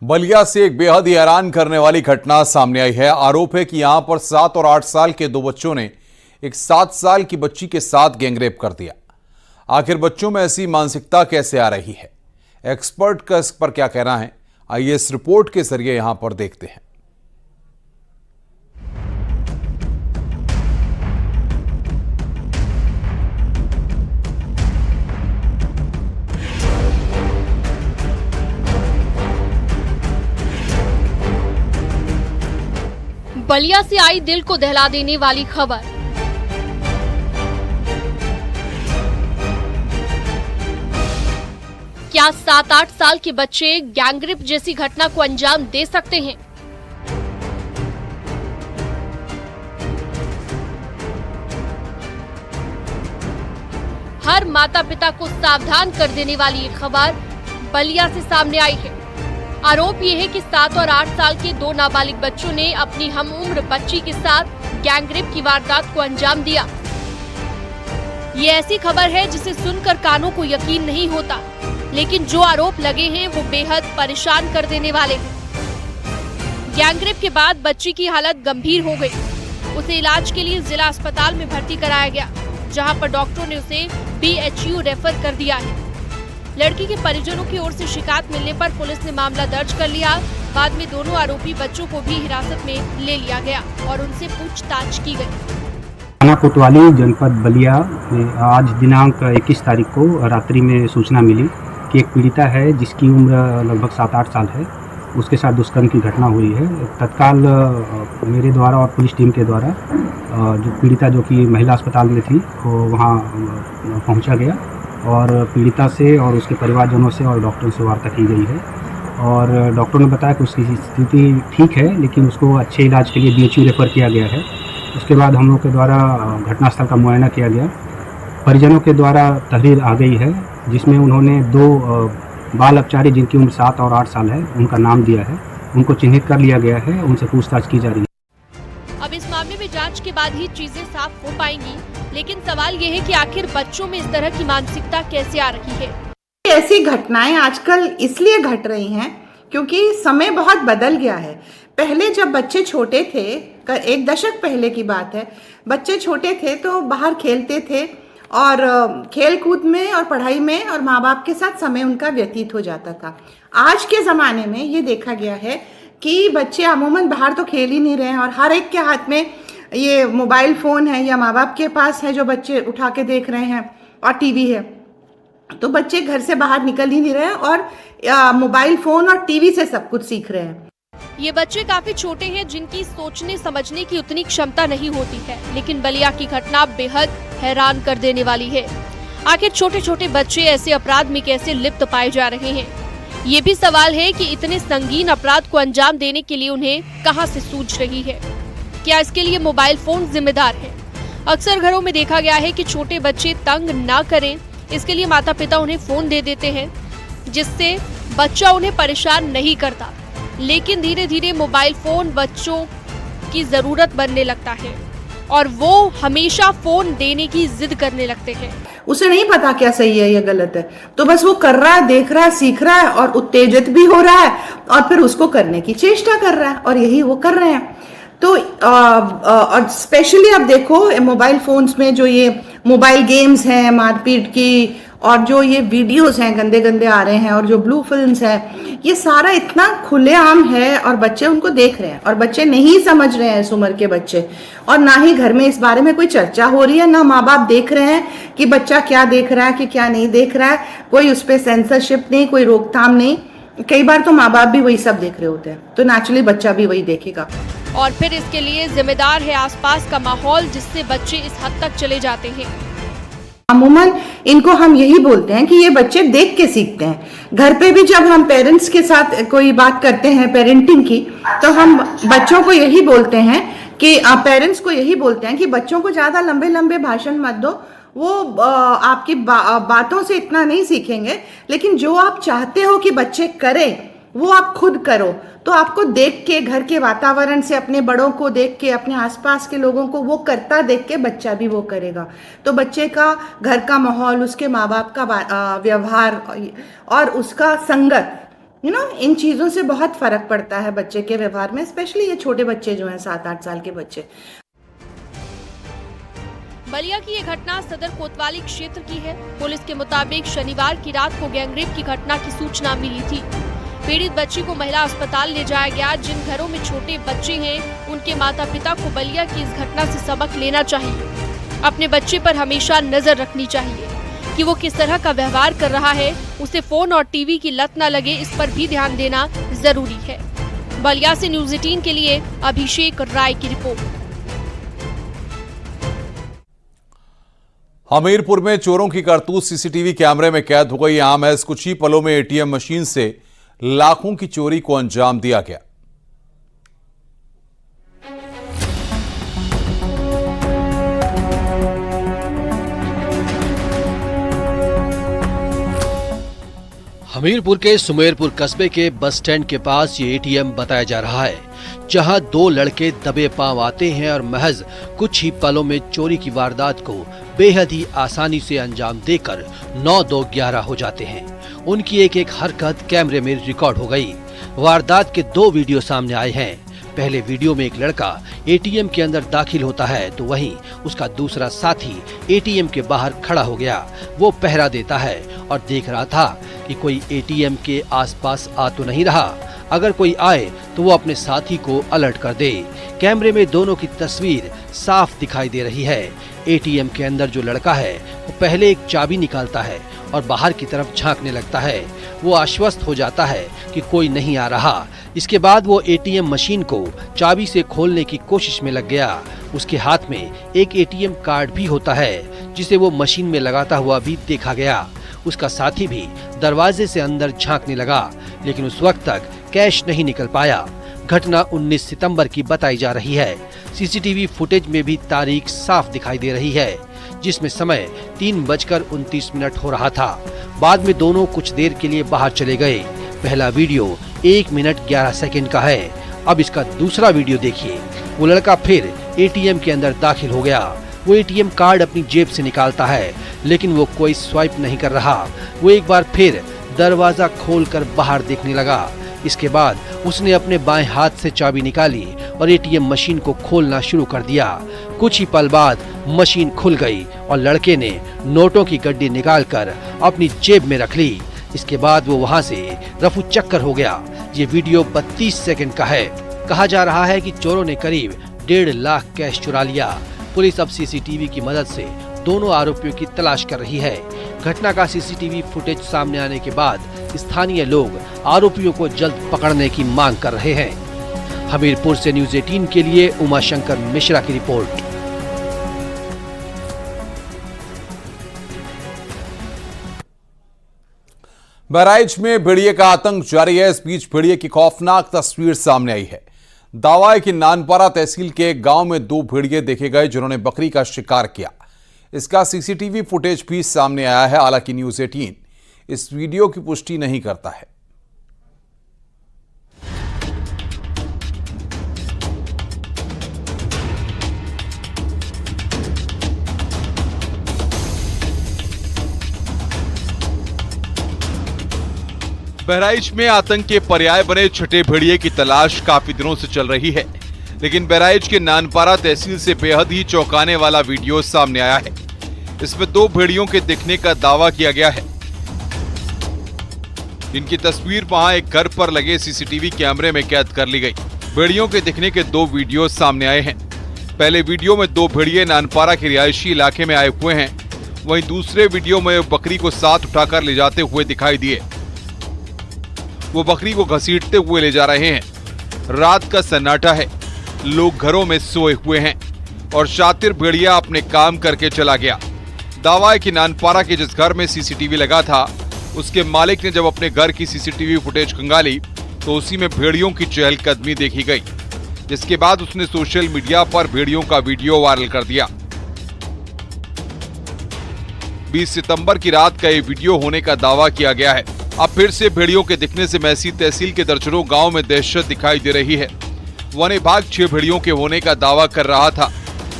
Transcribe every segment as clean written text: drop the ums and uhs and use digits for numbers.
बलिया से एक बेहद ही हैरान करने वाली घटना सामने आई है। आरोप है कि यहां पर 7 और 8 साल के दो बच्चों ने एक 7 साल की बच्ची के साथ गैंगरेप कर दिया। आखिर बच्चों में ऐसी मानसिकता कैसे आ रही है, एक्सपर्ट का इस पर क्या कहना है, आइए इस रिपोर्ट के जरिए यहां पर देखते हैं। बलिया से आई दिल को दहला देने वाली खबर। क्या 7-8 साल के बच्चे गैंगरेप जैसी घटना को अंजाम दे सकते हैं? हर माता पिता को सावधान कर देने वाली ये खबर बलिया से सामने आई है। आरोप ये है कि 7 और 8 साल के दो नाबालिग बच्चों ने अपनी हम उम्र बच्ची के साथ गैंगरेप की वारदात को अंजाम दिया। ये ऐसी खबर है जिसे सुनकर कानों को यकीन नहीं होता, लेकिन जो आरोप लगे हैं वो बेहद परेशान कर देने वाले हैं। गैंगरेप के बाद बच्ची की हालत गंभीर हो गई। उसे इलाज के लिए जिला अस्पताल में भर्ती कराया गया, जहां पर डॉक्टरों ने उसे BHU रेफर कर दिया है। लड़की के परिजनों की ओर से शिकायत मिलने पर पुलिस ने मामला दर्ज कर लिया। बाद में दोनों आरोपी बच्चों को भी हिरासत में ले लिया गया और उनसे पूछताछ की गई। थाना कोतवाली जनपद बलिया में आज दिनांक 21 तारीख को रात्रि में सूचना मिली कि एक पीड़िता है जिसकी उम्र लगभग 7-8 साल है, उसके साथ दुष्कर्म की घटना हुई है। तत्काल मेरे द्वारा और पुलिस टीम के द्वारा जो पीड़िता जो कि महिला अस्पताल में थी वो वहाँ पहुँचा गया और पीड़िता से और उसके परिवारजनों से और डॉक्टरों से वार्ता की गई है। और डॉक्टरों ने बताया कि उसकी स्थिति ठीक है, लेकिन उसको अच्छे इलाज के लिए BHU रेफ़र किया गया है। उसके बाद हम लोग के द्वारा घटनास्थल का मुआयना किया गया। परिजनों के द्वारा तहरीर आ गई है, जिसमें उन्होंने 2 बाल अपचारी जिनकी उम्र 7 और 8 साल है उनका नाम दिया है। उनको चिन्हित कर लिया गया है, उनसे पूछताछ की जा रही है। अब इस मामले में जांच के बाद ही चीजें साफ हो पाएंगी, लेकिन सवाल ये है कि आखिर बच्चों में इस तरह की मानसिकता कैसे आ रही है। ऐसी घटनाएं आजकल इसलिए घट रही हैं क्योंकि समय बहुत बदल गया है। पहले जब बच्चे छोटे थे, 1 दशक पहले की बात है, बच्चे छोटे थे तो बाहर खेलते थे और खेल कूद में और पढ़ाई में और माँ बाप के साथ समय उनका व्यतीत हो जाता था। आज के ज़माने में ये देखा गया है कि बच्चे अमूमन बाहर तो खेल ही नहीं रहे हैं और हर एक के हाथ में ये मोबाइल फ़ोन है या माँ बाप के पास है जो बच्चे उठा के देख रहे हैं, और टीवी है। तो बच्चे घर से बाहर निकल ही नहीं रहे हैं और मोबाइल फ़ोन और टीवी से सब कुछ सीख रहे हैं। ये बच्चे काफी छोटे हैं जिनकी सोचने समझने की उतनी क्षमता नहीं होती है, लेकिन बलिया की घटना बेहद हैरान कर देने वाली है। आखिर छोटे छोटे बच्चे ऐसे अपराध में कैसे लिप्त पाए जा रहे हैं? ये भी सवाल है कि इतने संगीन अपराध को अंजाम देने के लिए उन्हें कहां से सूझ रही है। क्या इसके लिए मोबाइल फोन जिम्मेदार है? अक्सर घरों में देखा गया है कि छोटे बच्चे तंग ना करें, इसके लिए माता पिता उन्हें फोन दे देते हैं, जिससे बच्चा उन्हें परेशान नहीं करता। लेकिन धीरे धीरे मोबाइल फोन बच्चों की जरूरत बनने लगता है और वो हमेशा फोन देने की जिद करने लगते हैं। उसे नहीं पता क्या सही है या गलत है, तो बस वो कर रहा है, देख रहा है, सीख रहा है और उत्तेजित भी हो रहा है और फिर उसको करने की चेष्टा कर रहा है, और यही वो कर रहे हैं। तो और स्पेशली आप देखो मोबाइल फोन्स में जो ये मोबाइल गेम्स हैं मारपीट की, और जो ये वीडियोस हैं गंदे गंदे आ रहे हैं, और जो ब्लू फिल्म्स हैं, ये सारा इतना खुलेआम है और बच्चे उनको देख रहे हैं और बच्चे नहीं समझ रहे हैं इस उम्र के बच्चे, और ना ही घर में इस बारे में कोई चर्चा हो रही है, ना माँ बाप देख रहे हैं कि बच्चा क्या देख रहा है कि क्या नहीं देख रहा है। कोई उस पर सेंसरशिप नहीं, कोई रोकथाम नहीं। कई बार तो माँ बाप भी वही सब देख रहे होते हैं, तो नेचुरली बच्चा भी वही देखेगा। और फिर इसके लिए जिम्मेदार है आसपास का माहौल, जिससे बच्चे इस हद तक चले जाते हैं। अमूमन इनको हम यही बोलते हैं कि ये बच्चे देख के सीखते हैं। घर पे भी जब हम पेरेंट्स के साथ कोई बात करते हैं पेरेंटिंग की, तो हम बच्चों को यही बोलते हैं कि पेरेंट्स को यही बोलते हैं कि बच्चों को ज़्यादा लंबे लंबे भाषण मत दो, वो आपकी बातों से इतना नहीं सीखेंगे, लेकिन जो आप चाहते हो कि बच्चे करें वो आप खुद करो। तो आपको देख के, घर के वातावरण से, अपने बड़ों को देख के, अपने आसपास के लोगों को वो करता देख के बच्चा भी वो करेगा। तो बच्चे का घर का माहौल, उसके माँ बाप का व्यवहार और उसका संगत, इन चीज़ों से बहुत फर्क पड़ता है बच्चे के व्यवहार में, स्पेशली ये छोटे बच्चे जो हैं 7-8 साल के बच्चे। बलिया की ये घटना सदर कोतवाली क्षेत्र की है। पुलिस के मुताबिक शनिवार की रात को गैंगरेप की घटना की सूचना मिली थी। पीड़ित बच्ची को महिला अस्पताल ले जाया गया। जिन घरों में छोटे बच्चे हैं, उनके माता पिता को बलिया की इस घटना से सबक लेना चाहिए। अपने बच्चे पर हमेशा नजर रखनी चाहिए कि वो किस तरह का व्यवहार कर रहा है। उसे फोन और टीवी की लत न लगे, इस पर भी ध्यान देना जरूरी है। बलिया से न्यूज़ 18 के लिए अभिषेक राय की रिपोर्ट। हमीरपुर में चोरों की करतूत सीसीटीवी कैमरे में कैद हो गई। आम है, कुछ ही पलों में एटीएम मशीन से लाखों की चोरी को अंजाम दिया गया। हमीरपुर के सुमेरपुर कस्बे के बस स्टैंड के पास ये एटीएम बताया जा रहा है, जहां दो लड़के दबे पांव आते हैं और महज कुछ ही पलों में चोरी की वारदात को बेहद ही आसानी से अंजाम देकर 9-2-11 हो जाते हैं। उनकी एक एक हरकत कैमरे में रिकॉर्ड हो गई। वारदात के 2 वीडियो सामने आए हैं। पहले वीडियो में एक लड़का एटीएम के अंदर दाखिल होता है, तो वहीं उसका दूसरा साथी एटीएम के बाहर खड़ा हो गया। वो पहरा देता है और देख रहा था कि कोई एटीएम के आसपास आ तो नहीं रहा। अगर कोई आए तो वो अपने साथी को अलर्ट कर दे। कैमरे में दोनों की तस्वीर साफ दिखाई दे रही है। एटीएम के अंदर जो लड़का है वो पहले एक चाबी निकालता है और बाहर की तरफ झांकने लगता है। वो आश्वस्त हो जाता है कि कोई नहीं आ रहा। इसके बाद वो एटीएम मशीन को चाबी से खोलने की कोशिश में लग गया। उसके हाथ में एक एटीएम कार्ड भी होता है, जिसे वो मशीन में लगाता हुआ भी देखा गया। उसका साथी भी दरवाजे से अंदर झांकने लगा, लेकिन उस वक्त तक कैश नहीं निकल पाया। घटना 19 सितंबर की बताई जा रही है। सीसीटीवी फुटेज में भी तारीख साफ दिखाई दे रही है, जिसमें समय 3:29 हो रहा था। बाद में दोनों कुछ देर के लिए बाहर चले गए। पहला वीडियो 1 मिनट 11 सेकंड का है। अब इसका दूसरा वीडियो देखिए। वो लड़का फिर एटीएम के अंदर दाखिल हो गया। वो एटीएम कार्ड अपनी जेब से निकालता है, लेकिन वो कोई स्वाइप नहीं कर रहा। वो एक बार फिर दरवाजा खोलकर बाहर देखने लगा। इसके बाद उसने अपने बाएं हाथ से चाबी निकाली और एटीएम मशीन को खोलना शुरू कर दिया। कुछ ही पल बाद मशीन खुल गई और लड़के ने नोटों की गड्डी निकालकर अपनी जेब में रख ली। इसके बाद वो वहां से रफू चक्कर हो गया। ये वीडियो 32 सेकंड का है। कहा जा रहा है कि चोरों ने करीब 1.5 लाख कैश चुरा लिया। पुलिस अब सीसीटीवी की मदद से दोनों आरोपियों की तलाश कर रही है। घटना का सीसीटीवी फुटेज सामने आने के बाद स्थानीय लोग आरोपियों को जल्द पकड़ने की मांग कर रहे हैं। हमीरपुर से न्यूज़ 18 के लिए उमाशंकर मिश्रा की रिपोर्ट। बहराइच में भेड़िए का आतंक जारी है। इस बीच भेड़िए की खौफनाक तस्वीर सामने आई है। दावा है कि नानपारा तहसील के गांव में 2 भेड़िए देखे गए, जिन्होंने बकरी का शिकार किया। इसका सीसीटीवी फुटेज भी सामने आया है। हालांकि न्यूज़ 18 इस वीडियो की पुष्टि नहीं करता है। बहराइच में आतंक के पर्याय बने छठे भेड़िए की तलाश काफी दिनों से चल रही है, लेकिन बहराइच के नानपारा तहसील से बेहद ही चौंकाने वाला वीडियो सामने आया है। इसमें 2 भेड़ियों के दिखने का दावा किया गया है। इनकी तस्वीर वहां एक घर पर लगे सीसीटीवी कैमरे में कैद कर ली गई। भेड़ियों के दिखने के 2 वीडियो सामने आए हैं। पहले वीडियो में 2 भेड़िए नानपारा के रिहायशी इलाके में आए हुए हैं। वहीं दूसरे वीडियो में बकरी को साथ उठाकर ले जाते हुए दिखाई दिए। वो बकरी को घसीटते हुए ले जा रहे हैं। रात का सन्नाटा है, लोग घरों में सोए हुए हैं और शातिर भेड़िया अपने काम करके चला गया। दावा है कि नानपारा के जिस घर में सीसीटीवी लगा था, उसके मालिक ने जब अपने घर की सीसीटीवी फुटेज खंगाली तो उसी में भेड़ियों की चहलकदमी देखी गई, जिसके बाद उसने सोशल मीडिया पर भेड़ियों का वीडियो वायरल कर दिया। 20 सितंबर की रात का ये वीडियो होने का दावा किया गया है। अब फिर से भेड़ियों के दिखने से मैसी तहसील के दर्जनों गांव में दहशत दिखाई दे रही है। वन विभाग 6 भेड़ियों के होने का दावा कर रहा था,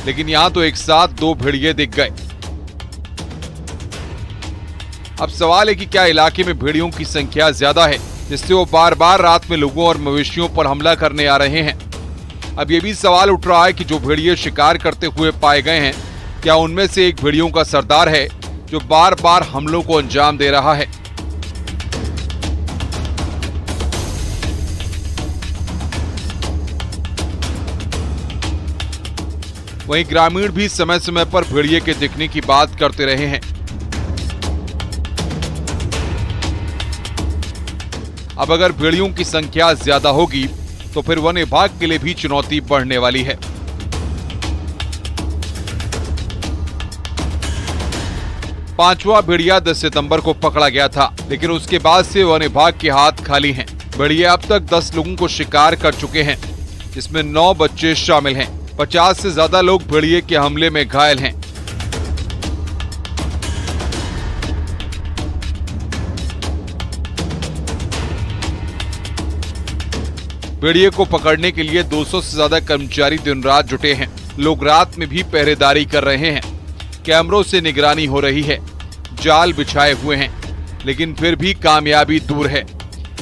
लेकिन यहां तो एक साथ 2 भेड़िए दिख गए। अब सवाल है कि क्या इलाके में भेड़ियों की संख्या ज्यादा है जिससे वो बार बार रात में लोगों और मवेशियों पर हमला करने आ रहे हैं। अब ये भी सवाल उठ रहा है कि जो भेड़िए शिकार करते हुए पाए गए हैं, क्या उनमें से एक भेड़ियों का सरदार है जो बार बार हमलों को अंजाम दे रहा है। वहीं ग्रामीण भी समय समय पर भेड़िए के दिखने की बात करते रहे हैं। अब अगर भेड़ियों की संख्या ज्यादा होगी तो फिर वन विभाग के लिए भी चुनौती बढ़ने वाली है। पांचवा भेड़िया 10 सितंबर को पकड़ा गया था, लेकिन उसके बाद से वन विभाग के हाथ खाली हैं। भेड़िए अब तक 10 लोगों को शिकार कर चुके हैं, जिसमें 9 बच्चे शामिल हैं। 50 से ज्यादा लोग भेड़िए के हमले में घायल हैं। भेड़िए को पकड़ने के लिए 200 से ज्यादा कर्मचारी दिन रात जुटे हैं। लोग रात में भी पहरेदारी कर रहे हैं। कैमरों से निगरानी हो रही है, जाल बिछाए हुए हैं, लेकिन फिर भी कामयाबी दूर है।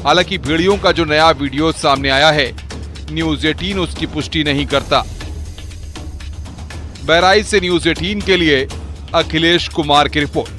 हालांकि भेड़ियों का जो नया वीडियो सामने आया है, न्यूज़ 18 उसकी पुष्टि नहीं करता। बहराइच से न्यूज़ 18 के लिए अखिलेश कुमार की रिपोर्ट।